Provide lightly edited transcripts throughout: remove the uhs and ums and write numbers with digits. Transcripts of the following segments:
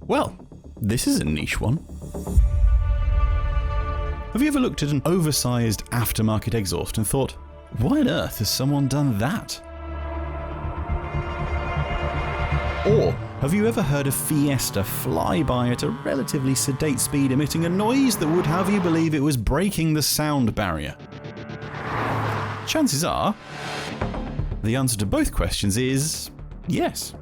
Well, this is a niche one. Have you ever looked at an oversized aftermarket exhaust and thought, why on earth has someone done that? Or have you ever heard a Fiesta fly by at a relatively sedate speed, emitting a noise that would have you believe it was breaking the sound barrier? Chances are, the answer to both questions is yes.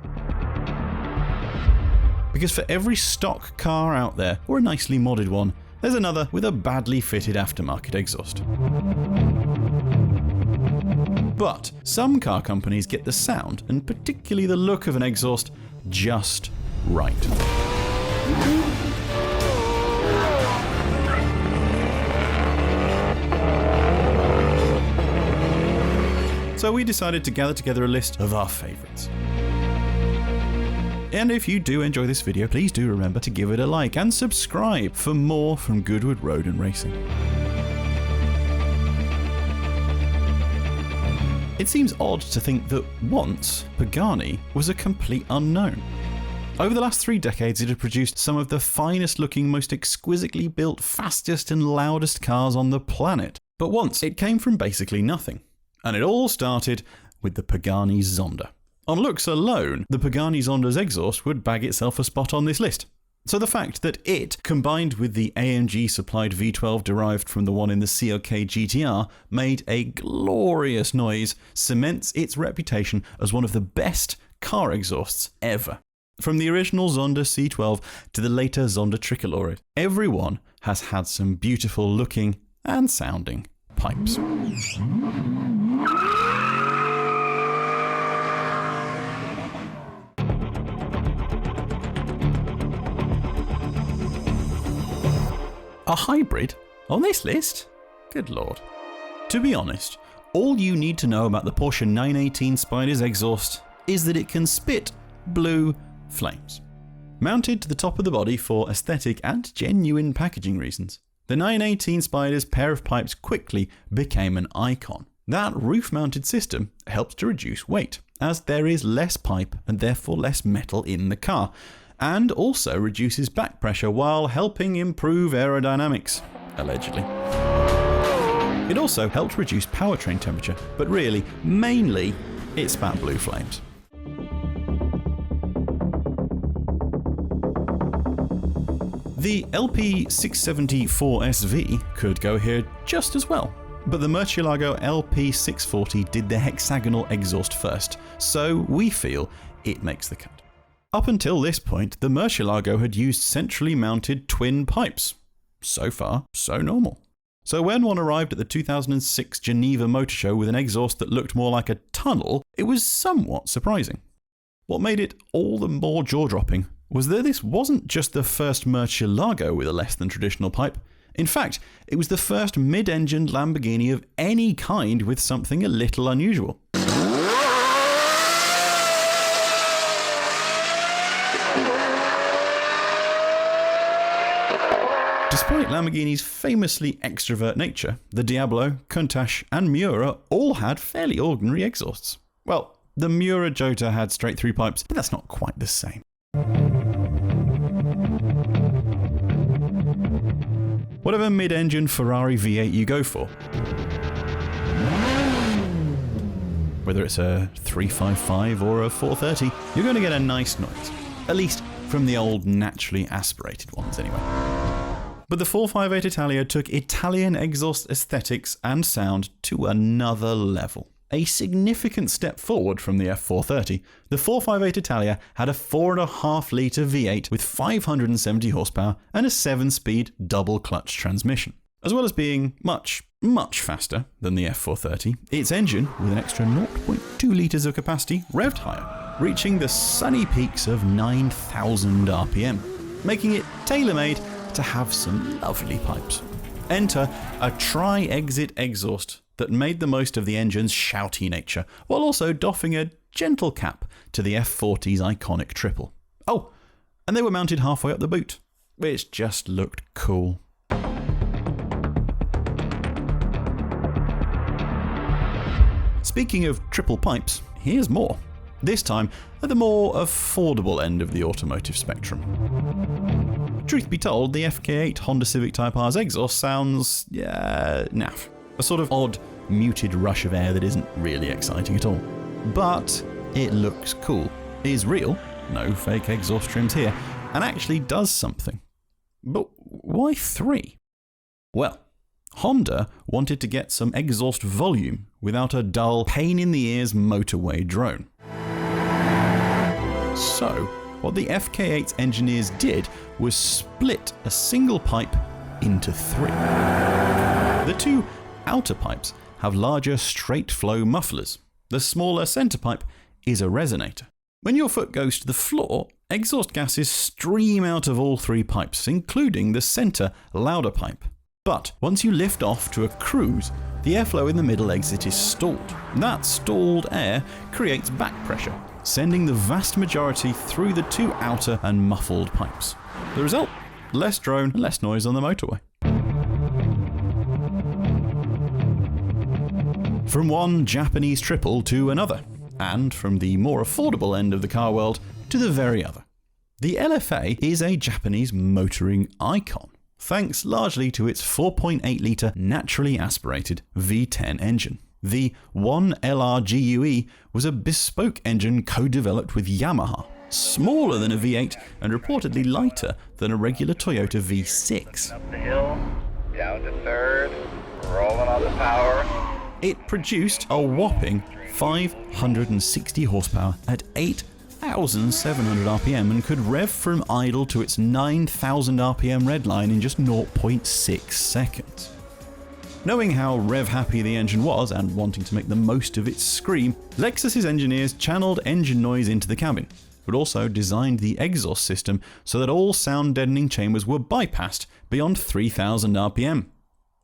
Because for every stock car out there, or a nicely modded one, there's another with a badly fitted aftermarket exhaust. But some car companies get the sound, and particularly the look of an exhaust, just right. So we decided to gather together a list of our favourites. And if you do enjoy this video, please do remember to give it a like and subscribe for more from Goodwood Road and Racing. It seems odd to think that once Pagani was a complete unknown. Over the last 3 decades, it had produced some of the finest looking, most exquisitely built, fastest and loudest cars on the planet. But once it came from basically nothing. And it all started with the Pagani Zonda. On looks alone, the Pagani Zonda's exhaust would bag itself a spot on this list. So the fact that it, combined with the AMG supplied V12 derived from the one in the CLK GTR, made a glorious noise, cements its reputation as one of the best car exhausts ever. From the original Zonda C12 to the later Zonda Tricolore, everyone has had some beautiful looking and sounding pipes. A hybrid on this list? Good lord. To be honest, all you need to know about the Porsche 918 Spyder's exhaust is that it can spit blue flames. Mounted to the top of the body for aesthetic and genuine packaging reasons, the 918 Spyder's pair of pipes quickly became an icon. That roof-mounted system helps to reduce weight, as there is less pipe and therefore less metal in the car, and also reduces back pressure while helping improve aerodynamics, allegedly. It also helped reduce powertrain temperature, but really, mainly, it spat blue flames. The LP674SV could go here just as well, but the Murcielago LP640 did the hexagonal exhaust first, so we feel it makes the cut. Up until this point, the Murcielago had used centrally mounted twin pipes. So far, so normal. So when one arrived at the 2006 Geneva Motor Show with an exhaust that looked more like a tunnel, it was somewhat surprising. What made it all the more jaw-dropping was that this wasn't just the first Murcielago with a less than traditional pipe. In fact, it was the first mid-engined Lamborghini of any kind with something a little unusual. Despite Lamborghini's famously extrovert nature, the Diablo, Countach and Miura all had fairly ordinary exhausts. Well, the Miura Jota had straight-through pipes, but that's not quite the same. Whatever mid-engine Ferrari V8 you go for, whether it's a 355 or a 430, you're going to get a nice noise. At least from the old naturally aspirated ones anyway. But the 458 Italia took Italian exhaust aesthetics and sound to another level. A significant step forward from the F430, the 458 Italia had a 4.5 litre V8 with 570 horsepower and a 7-speed double-clutch transmission. As well as being much, much faster than the F430, its engine, with an extra 0.2 litres of capacity, revved higher, reaching the sunny peaks of 9,000 RPM, making it tailor-made to have some lovely pipes. Enter a tri-exit exhaust that made the most of the engine's shouty nature, while also doffing a gentle cap to the F40's iconic triple. Oh, and they were mounted halfway up the boot, which just looked cool. Speaking of triple pipes, here's more. This time at the more affordable end of the automotive spectrum. Truth be told, the FK8 Honda Civic Type R's exhaust sounds, naff. A sort of odd, muted rush of air that isn't really exciting at all. But it looks cool, is real, no fake exhaust trims here, and actually does something. But why 3? Well, Honda wanted to get some exhaust volume without a dull, pain-in-the-ears motorway drone. So, what the FK8's engineers did was split a single pipe into 3. The 2 outer pipes have larger straight-flow mufflers. The smaller centre pipe is a resonator. When your foot goes to the floor, exhaust gases stream out of all 3 pipes, including the centre, louder pipe. But once you lift off to a cruise, the airflow in the middle exit is stalled. That stalled air creates back pressure, sending the vast majority through the 2 outer and muffled pipes. The result? Less drone and less noise on the motorway. From one Japanese triple to another, and from the more affordable end of the car world to the very other. The LFA is a Japanese motoring icon, thanks largely to its 4.8-litre naturally aspirated V10 engine. The VONE LRGUE was a bespoke engine co-developed with Yamaha, smaller than a V8 and reportedly lighter than a regular Toyota V6. Up the hill, down to 3rd, rolling on the power. It produced a whopping 560 horsepower at 8,700 RPM and could rev from idle to its 9,000 RPM redline in just 0.6 seconds. Knowing how rev-happy the engine was and wanting to make the most of its scream, Lexus's engineers channeled engine noise into the cabin, but also designed the exhaust system so that all sound-deadening chambers were bypassed beyond 3,000 RPM.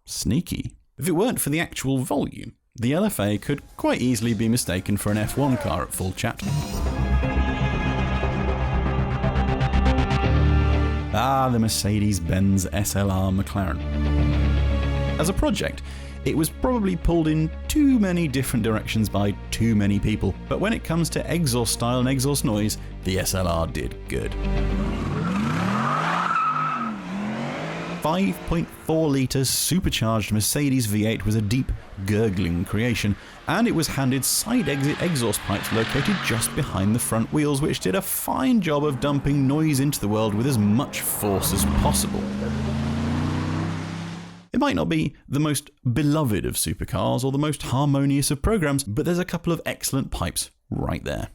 Sneaky. If it weren't for the actual volume, the LFA could quite easily be mistaken for an F1 car at full chat. Ah, the Mercedes-Benz SLR McLaren. As a project, it was probably pulled in too many different directions by too many people, but when it comes to exhaust style and exhaust noise, the SLR did good. 5.4-litre supercharged Mercedes V8 was a deep, gurgling creation, and it was handed side-exit exhaust pipes located just behind the front wheels, which did a fine job of dumping noise into the world with as much force as possible. It might not be the most beloved of supercars or the most harmonious of programs, but there's a couple of excellent pipes right there.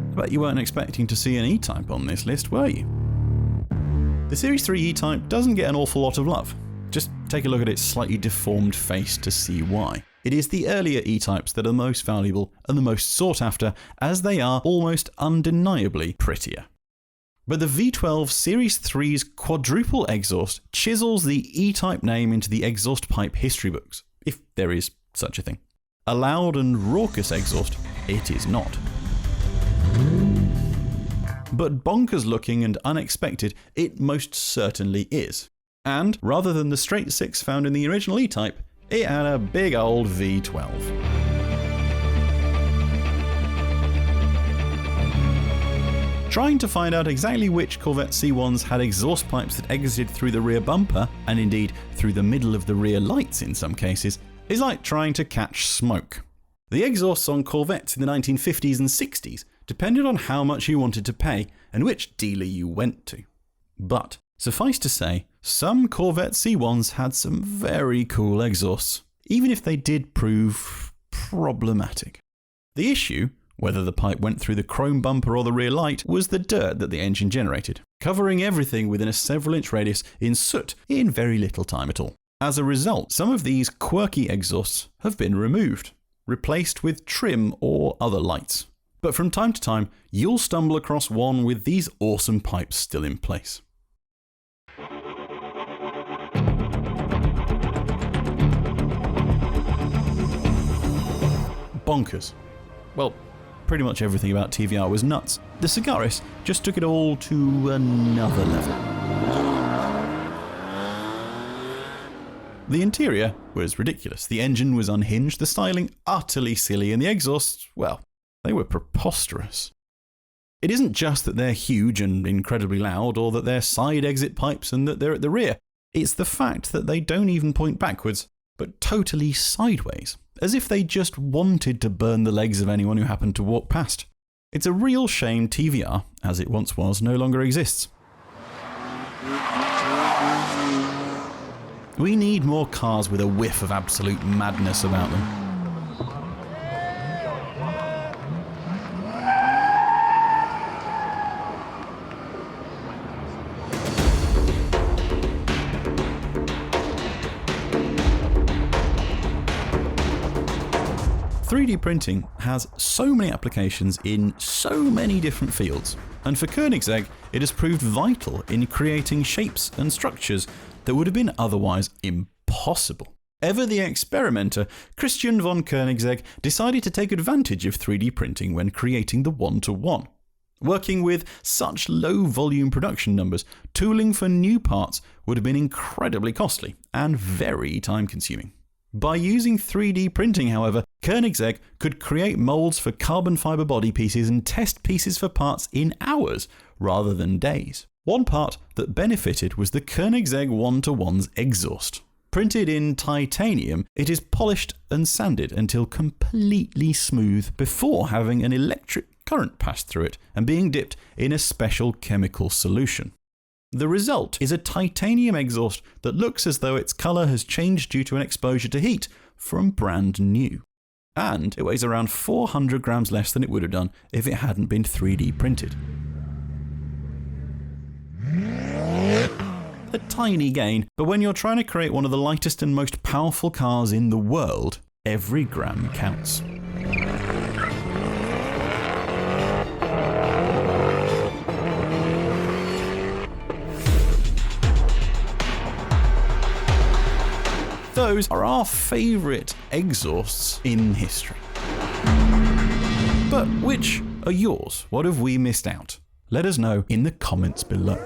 I bet you weren't expecting to see an E-Type on this list, were you? The Series 3 E-Type doesn't get an awful lot of love. Just take a look at its slightly deformed face to see why. It is the earlier E-Types that are the most valuable and the most sought after, as they are almost undeniably prettier. But the V12 Series 3's quadruple exhaust chisels the E-Type name into the exhaust pipe history books, if there is such a thing. A loud and raucous exhaust, it is not. But bonkers looking and unexpected, it most certainly is. And rather than the straight 6 found in the original E-Type, it had a big old V12. Trying to find out exactly which Corvette C1s had exhaust pipes that exited through the rear bumper, and indeed through the middle of the rear lights in some cases, is like trying to catch smoke. The exhausts on Corvettes in the 1950s and 60s depended on how much you wanted to pay and which dealer you went to. But suffice to say, some Corvette C1s had some very cool exhausts, even if they did prove problematic. The issue, whether the pipe went through the chrome bumper or the rear light, was the dirt that the engine generated, covering everything within a several-inch radius in soot in very little time at all. As a result, some of these quirky exhausts have been removed, replaced with trim or other lights. But from time to time, you'll stumble across one with these awesome pipes still in place. Bonkers. Well, pretty much everything about TVR was nuts. The Sagaris just took it all to another level. The interior was ridiculous. The engine was unhinged, the styling utterly silly, and the exhausts, well, they were preposterous. It isn't just that they're huge and incredibly loud, or that they're side exit pipes and that they're at the rear. It's the fact that they don't even point backwards, but totally sideways, as if they just wanted to burn the legs of anyone who happened to walk past. It's a real shame TVR, as it once was, no longer exists. We need more cars with a whiff of absolute madness about them. .3D printing has so many applications in so many different fields, and for Koenigsegg it has proved vital in creating shapes and structures that would have been otherwise impossible. Ever the experimenter, Christian von Koenigsegg decided to take advantage of 3D printing when creating the 1-to-1. Working with such low volume production numbers, tooling for new parts would have been incredibly costly and very time consuming. By using 3D printing, however, Koenigsegg could create molds for carbon fiber body pieces and test pieces for parts in hours rather than days. One part that benefited was the Koenigsegg 1-to-1's exhaust. Printed in titanium, it is polished and sanded until completely smooth before having an electric current pass through it and being dipped in a special chemical solution. The result is a titanium exhaust that looks as though its colour has changed due to an exposure to heat from brand new. And it weighs around 400 grams less than it would have done if it hadn't been 3D printed. A tiny gain, but when you're trying to create one of the lightest and most powerful cars in the world, every gram counts. Those are our favourite exhausts in history. But which are yours? What have we missed out? Let us know in the comments below.